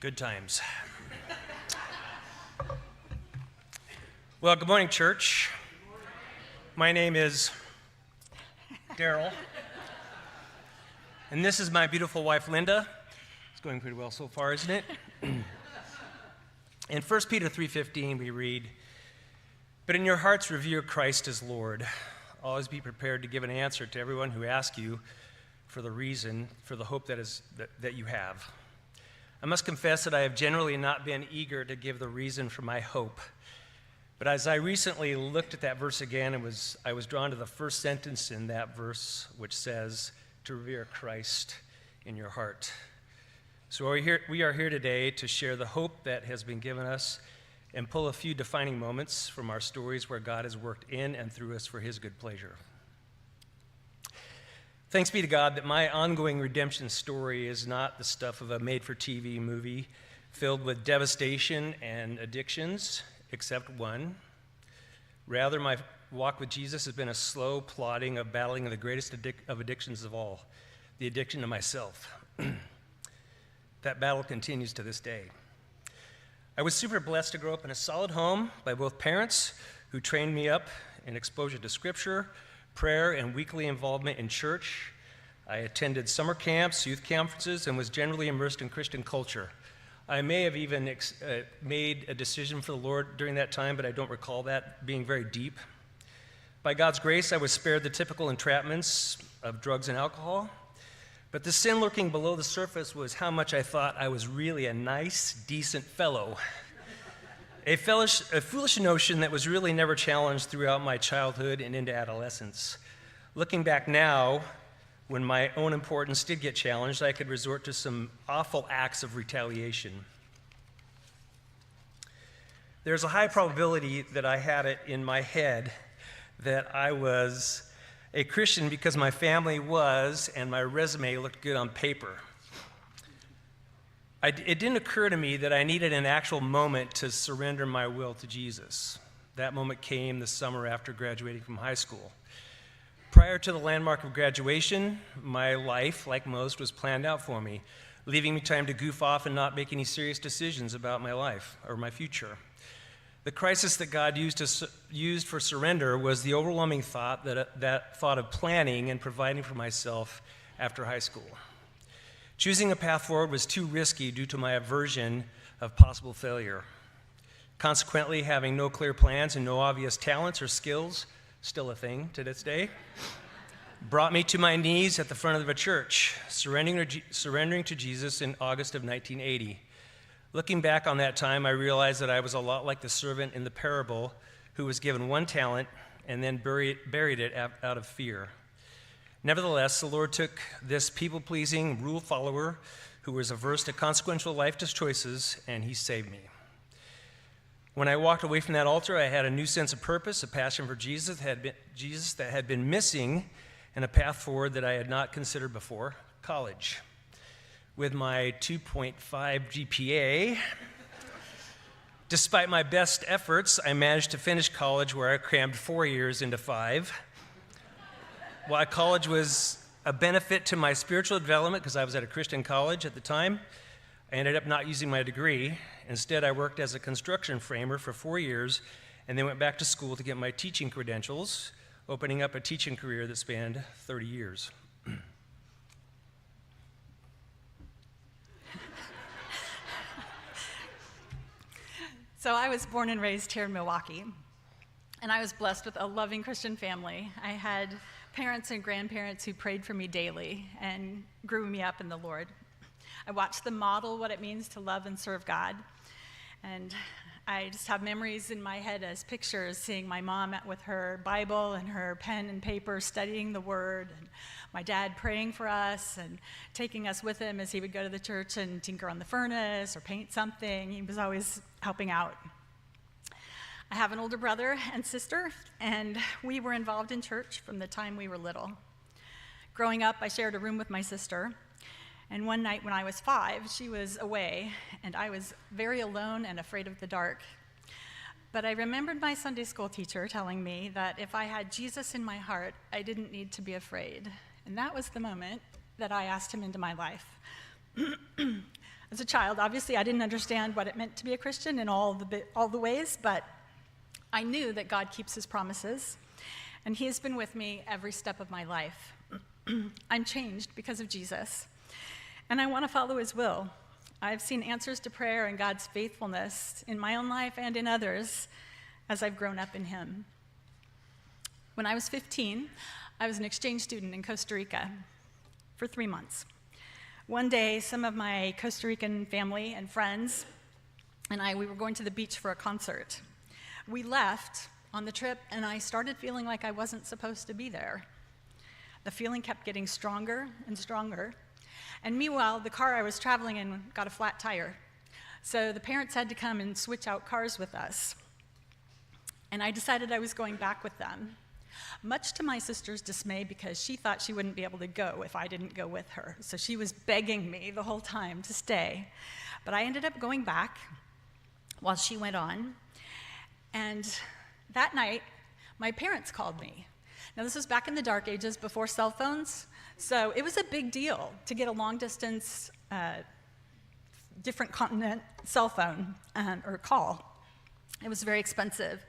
Good times. Well, good morning, church. My name is Darrel, and this is my beautiful wife, Linda. It's going pretty well so far, isn't it? In 1 Peter 3:15, we read, "But in your hearts revere Christ as Lord. Always be prepared to give an answer to everyone who asks you for the reason, for the hope that you have." I must confess that I have generally not been eager to give the reason for my hope. But as I recently looked at that verse again, I was drawn to the first sentence in that verse, which says, to revere Christ in your heart. So we are here today to share the hope that has been given us and pull a few defining moments from our stories where God has worked in and through us for his good pleasure. Thanks be to God that my ongoing redemption story is not the stuff of a made-for-TV movie filled with devastation and addictions, except one. Rather, my walk with Jesus has been a slow plodding of battling the greatest of addictions of all, the addiction to myself. That battle continues to this day. I was super blessed to grow up in a solid home by both parents who trained me up in exposure to Scripture, prayer, and weekly involvement in church. I attended summer camps, youth conferences, and was generally immersed in Christian culture. I may have even made a decision for the Lord during that time, but I don't recall that being very deep. By God's grace, I was spared the typical entrapments of drugs and alcohol, but the sin lurking below the surface was how much I thought I was really a nice, decent fellow. A foolish notion that was really never challenged throughout my childhood and into adolescence. Looking back now, when my own importance did get challenged, I could resort to some awful acts of retaliation. There's a high probability that I had it in my head that I was a Christian because my family was and my resume looked good on paper. It didn't occur to me that I needed an actual moment to surrender my will to Jesus. That moment came the summer after graduating from high school. Prior to the landmark of graduation, my life, like most, was planned out for me, leaving me time to goof off and not make any serious decisions about my life or my future. The crisis that God used for surrender was the overwhelming thought that thought of planning and providing for myself after high school. Choosing a path forward was too risky due to my aversion of possible failure. Consequently, having no clear plans and no obvious talents or skills, still a thing to this day, brought me to my knees at the front of a church, surrendering to Jesus in August of 1980. Looking back on that time, I realized that I was a lot like the servant in the parable who was given one talent and then buried it out of fear. Nevertheless, the Lord took this people-pleasing rule follower who was averse to consequential life choices, and he saved me. When I walked away from that altar, I had a new sense of purpose, a passion for Jesus that had been missing, and a path forward that I had not considered before, college. With my 2.5 GPA, despite my best efforts, I managed to finish college where I crammed 4 years into 5. While college was a benefit to my spiritual development because I was at a Christian college at the time, I ended up not using my degree. Instead, I worked as a construction framer for 4 years and then went back to school to get my teaching credentials, opening up a teaching career that spanned 30 years. So I was born and raised here in Milwaukie, and I was blessed with a loving Christian family. I had parents and grandparents who prayed for me daily and grew me up in the Lord. I watched them model what it means to love and serve God, and I just have memories in my head as pictures, seeing my mom with her Bible and her pen and paper studying the Word, and my dad praying for us and taking us with him as he would go to the church and tinker on the furnace or paint something. He was always helping out. I have an older brother and sister, and we were involved in church from the time we were little. Growing up, I shared a room with my sister, and one night when I was 5, she was away, and I was very alone and afraid of the dark. But I remembered my Sunday school teacher telling me that if I had Jesus in my heart, I didn't need to be afraid. And that was the moment that I asked him into my life. As a child. Obviously, I didn't understand what it meant to be a Christian in all the ways, but I knew that God keeps his promises, and he has been with me every step of my life. I'm changed because of Jesus, and I want to follow his will. I've seen answers to prayer and God's faithfulness in my own life and in others as I've grown up in him. When I was 15, I was an exchange student in Costa Rica for 3 months. One day, some of my Costa Rican family and friends and we were going to the beach for a concert. We left on the trip, and I started feeling like I wasn't supposed to be there. The feeling kept getting stronger and stronger. And meanwhile, the car I was traveling in got a flat tire. So the parents had to come and switch out cars with us. And I decided I was going back with them, much to my sister's dismay, because she thought she wouldn't be able to go if I didn't go with her. So she was begging me the whole time to stay. But I ended up going back while she went on. And that night, my parents called me. Now, this was back in the dark ages before cell phones, so it was a big deal to get a long-distance, different continent cell phone or call. It was very expensive.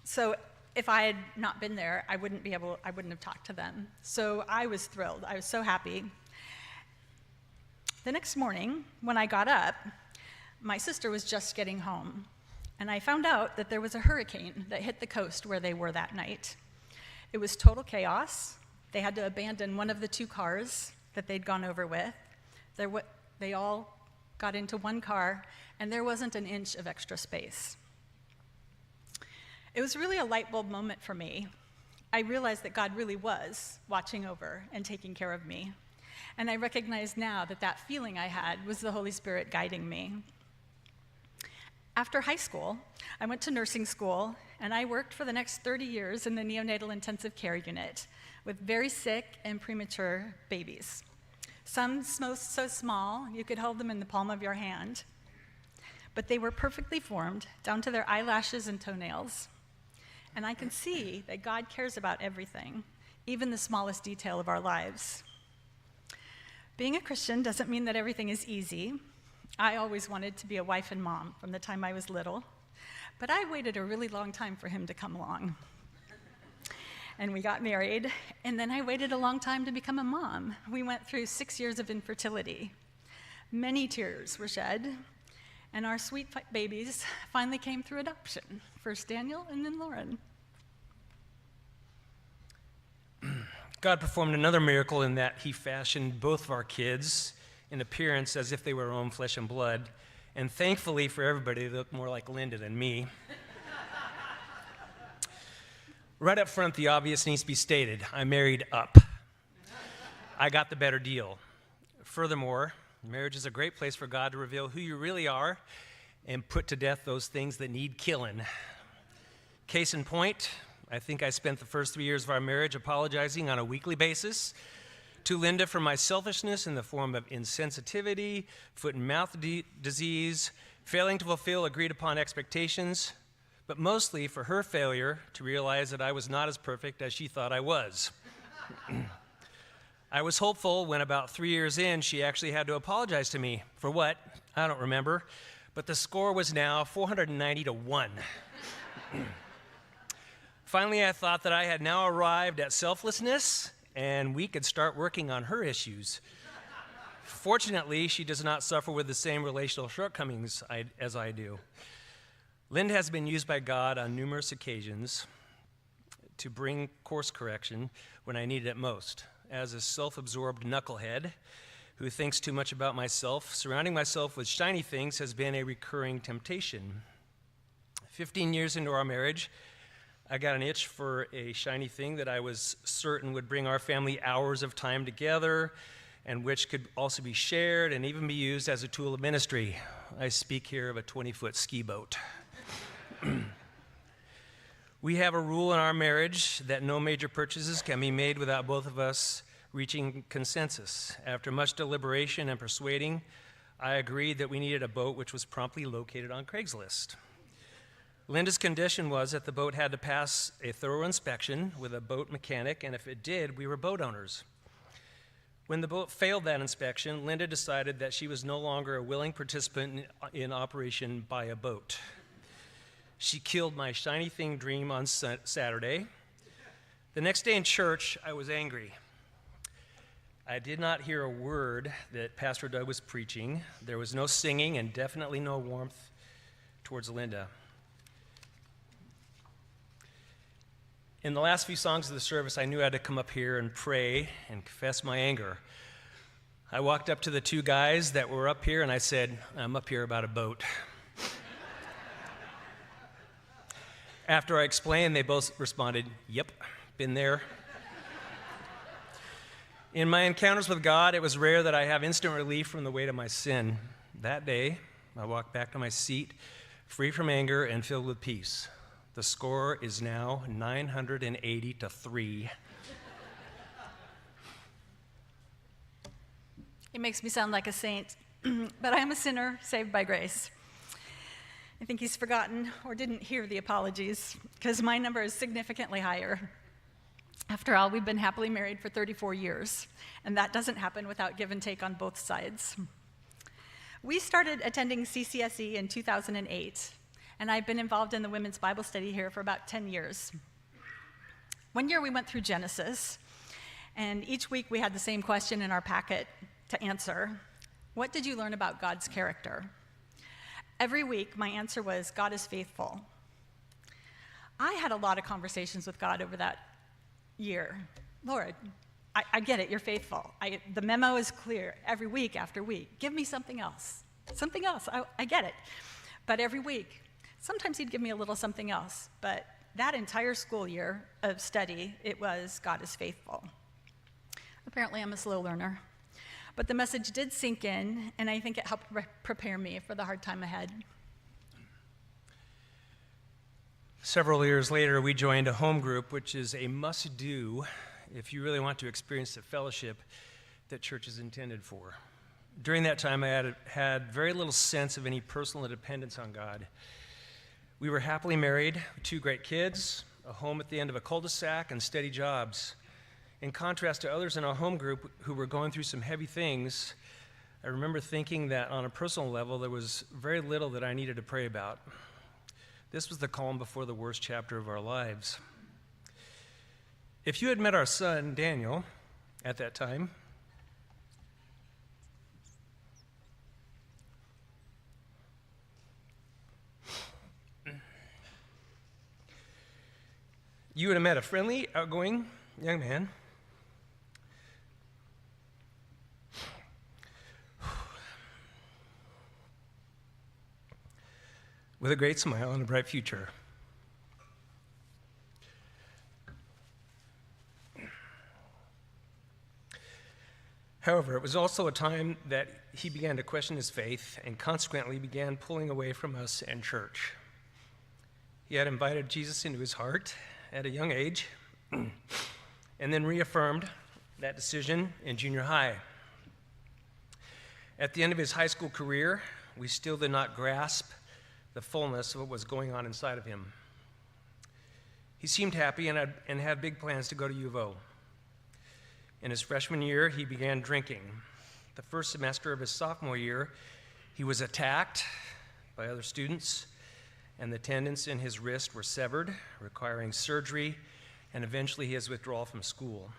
So if I had not been there, I wouldn't have talked to them. So I was thrilled. I was so happy. The next morning, when I got up, my sister was just getting home, and I found out that there was a hurricane that hit the coast where they were that night. It was total chaos. They had to abandon one of the 2 cars that they'd gone over with. They all got into one car, and there wasn't an inch of extra space. It was really a light bulb moment for me. I realized that God really was watching over and taking care of me. And I recognize now that that feeling I had was the Holy Spirit guiding me. After high school, I went to nursing school, and I worked for the next 30 years in the neonatal intensive care unit with very sick and premature babies. Some so small you could hold them in the palm of your hand, but they were perfectly formed down to their eyelashes and toenails. And I can see that God cares about everything, even the smallest detail of our lives. Being a Christian doesn't mean that everything is easy. I always wanted to be a wife and mom from the time I was little, but I waited a really long time for him to come along. And we got married, and then I waited a long time to become a mom. We went through 6 years of infertility. Many tears were shed, and our sweet babies finally came through adoption. First Daniel, and then Lauren. God performed another miracle in that he fashioned both of our kids in appearance as if they were our own flesh and blood, and thankfully for everybody, they look more like Linda than me. Right up front, the obvious needs to be stated. I married up. I got the better deal. Furthermore, marriage is a great place for God to reveal who you really are and put to death those things that need killing. Case in point, I think I spent the first 3 years of our marriage apologizing on a weekly basis to Linda for my selfishness in the form of insensitivity, foot and mouth disease, failing to fulfill agreed upon expectations, but mostly for her failure to realize that I was not as perfect as she thought I was. I was hopeful when about 3 years in, she actually had to apologize to me. For what? I don't remember. But the score was now 490-1. Finally, I thought that I had now arrived at selflessness, and we could start working on her issues. Fortunately, she does not suffer with the same relational shortcomings as I do. Linda has been used by God on numerous occasions to bring course correction when I needed it most. As a self-absorbed knucklehead who thinks too much about myself, surrounding myself with shiny things has been a recurring temptation. 15 years into our marriage, I got an itch for a shiny thing that I was certain would bring our family hours of time together and which could also be shared and even be used as a tool of ministry. I speak here of a 20-foot ski boat. We have a rule in our marriage that no major purchases can be made without both of us reaching consensus. After much deliberation and persuading, I agreed that we needed a boat which was promptly located on Craigslist. Linda's condition was that the boat had to pass a thorough inspection with a boat mechanic, and if it did, we were boat owners. When the boat failed that inspection, Linda decided that she was no longer a willing participant in Operation Buy a Boat. She killed my shiny thing dream on Saturday. The next day in church, I was angry. I did not hear a word that Pastor Doug was preaching. There was no singing and definitely no warmth towards Linda. In the last few songs of the service, I knew I had to come up here and pray and confess my anger. I walked up to the two guys that were up here and I said, "I'm up here about a boat." After I explained, they both responded, "Yep, been there." In my encounters with God, it was rare that I have instant relief from the weight of my sin. That day, I walked back to my seat, free from anger and filled with peace. The score is now 980-3. It makes me sound like a saint, but I am a sinner saved by grace. I think he's forgotten or didn't hear the apologies, because my number is significantly higher. After all, we've been happily married for 34 years, and that doesn't happen without give and take on both sides. We started attending CCSE in 2008, and I've been involved in the women's Bible study here for about 10 years. One year we went through Genesis, and each week we had the same question in our packet to answer. What did you learn about God's character? Every week my answer was, God is faithful. I had a lot of conversations with God over that year. Lord, I get it, you're faithful. The memo is clear every week after week. Give me something else. Something else, I get it. But every week, sometimes he'd give me a little something else. But that entire school year of study, it was God is faithful. Apparently I'm a slow learner. But the message did sink in, and I think it helped prepare me for the hard time ahead. Several years later, we joined a home group, which is a must-do if you really want to experience the fellowship that church is intended for. During that time, I had very little sense of any personal dependence on God. We were happily married, 2 great kids, a home at the end of a cul-de-sac, and steady jobs. In contrast to others in our home group who were going through some heavy things, I remember thinking that on a personal level, there was very little that I needed to pray about. This was the calm before the worst chapter of our lives. If you had met our son, Daniel, at that time, you would have met a friendly, outgoing young man with a great smile and a bright future. However, it was also a time that he began to question his faith and consequently began pulling away from us and church. He had invited Jesus into his heart at a young age and then reaffirmed that decision in junior high. At the end of his high school career, we still did not grasp the fullness of what was going on inside of him. He seemed happy and had big plans to go to U of O. In his freshman year, he began drinking. The first semester of his sophomore year, he was attacked by other students, and the tendons in his wrist were severed, requiring surgery, and eventually his withdrawal from school.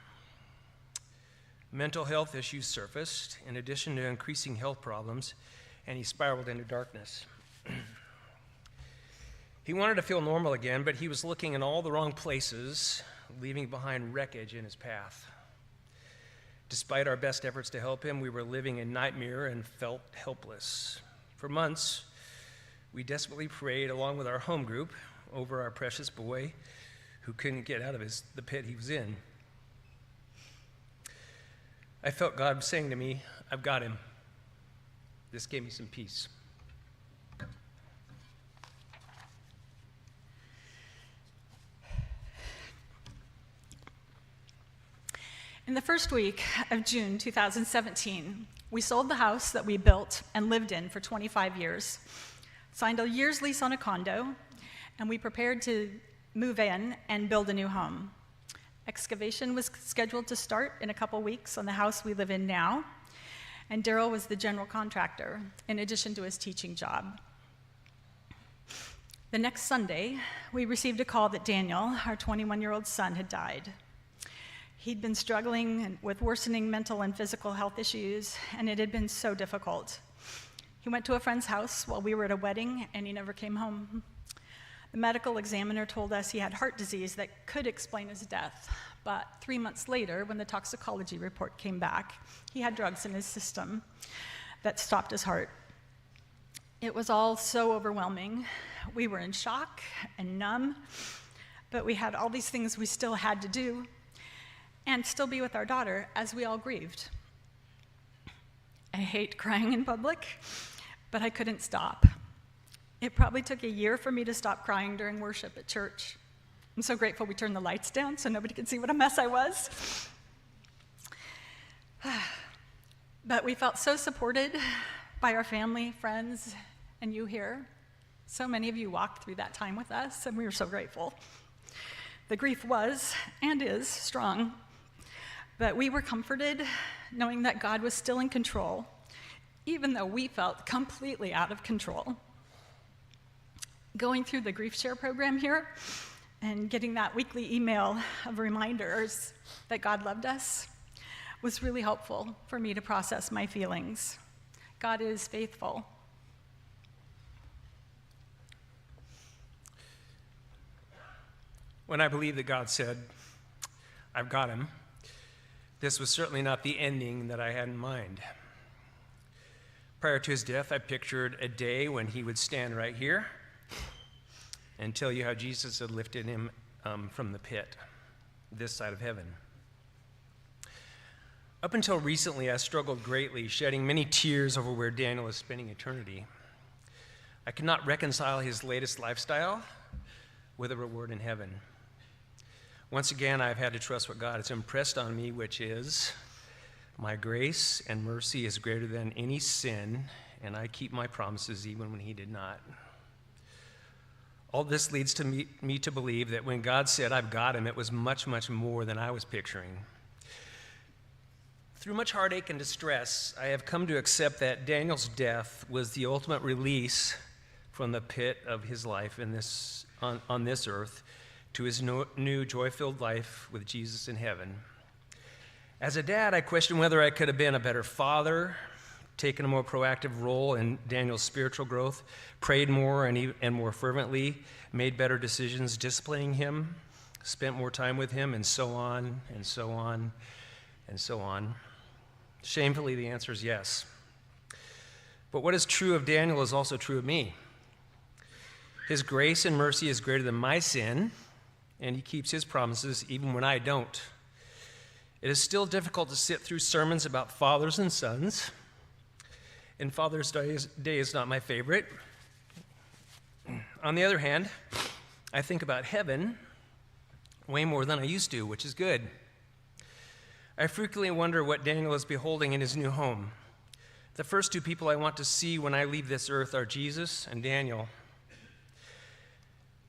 Mental health issues surfaced, in addition to increasing health problems, and he spiraled into darkness. He wanted to feel normal again, but he was looking in all the wrong places, leaving behind wreckage in his path. Despite our best efforts to help him, we were living in nightmare and felt helpless. For months, we desperately prayed along with our home group over our precious boy who couldn't get out of the pit he was in. I felt God saying to me, I've got him. This gave me some peace. In the first week of June 2017, we sold the house that we built and lived in for 25 years, signed a year's lease on a condo, and we prepared to move in and build a new home. Excavation was scheduled to start in a couple weeks on the house we live in now, and Darrel was the general contractor, in addition to his teaching job. The next Sunday, we received a call that Daniel, our 21-year-old son, had died. He'd been struggling with worsening mental and physical health issues, and it had been so difficult. He went to a friend's house while we were at a wedding, and he never came home. The medical examiner told us he had heart disease that could explain his death, but 3 months later, when the toxicology report came back, he had drugs in his system that stopped his heart. It was all so overwhelming. We were in shock and numb, but we had all these things we still had to do and still be with our daughter as we all grieved. I hate crying in public, but I couldn't stop. It probably took a year for me to stop crying during worship at church. I'm so grateful we turned the lights down so nobody could see what a mess I was. But we felt so supported by our family, friends, and you here. So many of you walked through that time with us, and we were so grateful. The grief was, and is, strong, but we were comforted knowing that God was still in control, even though we felt completely out of control. Going through the Grief Share program here and getting that weekly email of reminders that God loved us was really helpful for me to process my feelings. God is faithful. When I believe that God said, "I've got him," this was certainly not the ending that I had in mind. Prior to his death, I pictured a day when he would stand right here and tell you how Jesus had lifted him from the pit, this side of heaven. Up until recently, I struggled greatly, shedding many tears over where Daniel is spending eternity. I could not reconcile his latest lifestyle with a reward in heaven. Once again, I've had to trust what God has impressed on me, which is, my grace and mercy is greater than any sin, and I keep my promises even when he did not. All this leads to me to believe that when God said, "I've got him," it was much, much more than I was picturing. Through much heartache and distress, I have come to accept that Daniel's death was the ultimate release from the pit of his life on this earth to his new joy-filled life with Jesus in heaven. As a dad, I question whether I could have been a better father, taken a more proactive role in Daniel's spiritual growth, prayed more and more fervently, made better decisions disciplining him, spent more time with him, and so on, and so on, and so on. Shamefully, the answer is yes. But what is true of Daniel is also true of me. His grace and mercy is greater than my sin, and he keeps his promises even when I don't. It is still difficult to sit through sermons about fathers and sons, and Father's Day is not my favorite. On the other hand, I think about heaven way more than I used to, which is good. I frequently wonder what Daniel is beholding in his new home. The first two people I want to see when I leave this earth are Jesus and Daniel.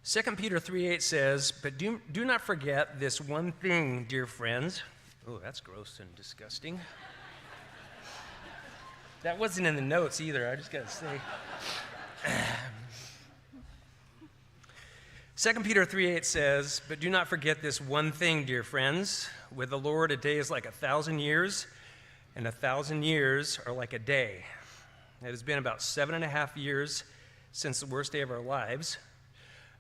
2 Peter 3:8 says, "But do not forget this one thing, dear friends." Oh, that's gross and disgusting. That wasn't in the notes either, I just got to say. 2 Peter 3:8 says, "But do not forget this one thing, dear friends. With the Lord, a day is like 1,000 years, and 1,000 years are like a day." It has been about 7.5 years since the worst day of our lives.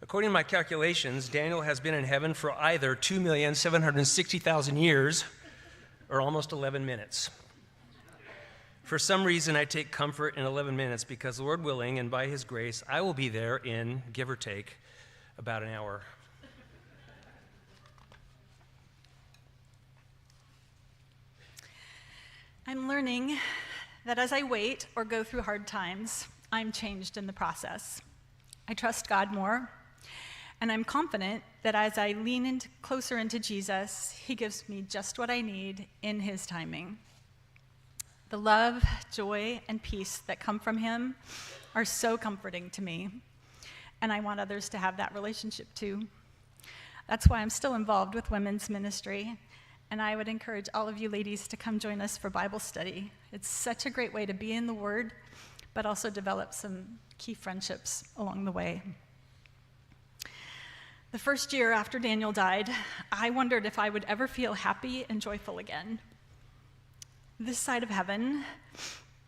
According to my calculations, Daniel has been in heaven for either 2,760,000 years or almost 11 minutes. For some reason, I take comfort in 11 minutes because, Lord willing, and by his grace, I will be there in, give or take, about an hour. I'm learning that as I wait or go through hard times, I'm changed in the process. I trust God more, and I'm confident that as I lean closer into Jesus, he gives me just what I need in his timing. The love, joy, and peace that come from him are so comforting to me, and I want others to have that relationship too. That's why I'm still involved with women's ministry, and I would encourage all of you ladies to come join us for Bible study. It's such a great way to be in the Word, but also develop some key friendships along the way. The first year after Daniel died, I wondered if I would ever feel happy and joyful again. This side of heaven,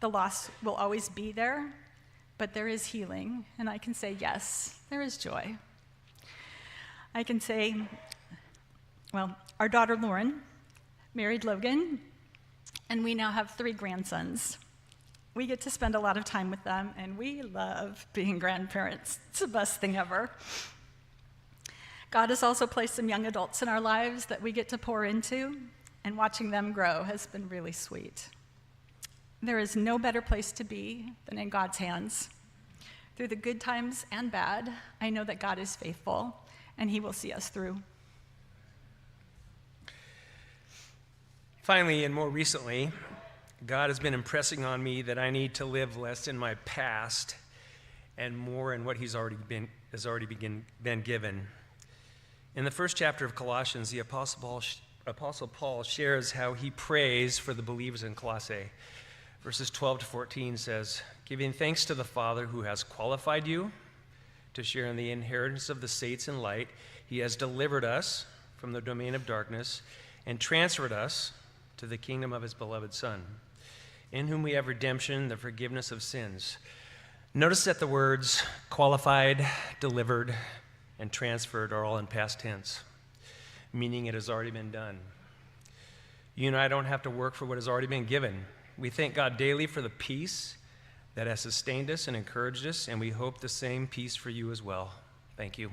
the loss will always be there, but there is healing, and I can say, yes, there is joy. I can say, well, our daughter Lauren married Logan, and we now have 3 grandsons. We get to spend a lot of time with them, and we love being grandparents. It's the best thing ever. God has also placed some young adults in our lives that we get to pour into, and watching them grow has been really sweet. There is no better place to be than in God's hands. Through the good times and bad, I know that God is faithful, and He will see us through. Finally, and more recently, God has been impressing on me that I need to live less in my past and more in what He's already been given. In the first chapter of Colossians, the Apostle Paul shares how he prays for the believers in Colossae. Verses 12 to 14 says, "Giving thanks to the Father who has qualified you to share in the inheritance of the saints in light, He has delivered us from the domain of darkness and transferred us to the kingdom of His beloved Son, in whom we have redemption, the forgiveness of sins." Notice that the words qualified, delivered, and transferred are all in past tense, meaning it has already been done. You and I don't have to work for what has already been given. We thank God daily for the peace that has sustained us and encouraged us, and we hope the same peace for you as well. Thank you.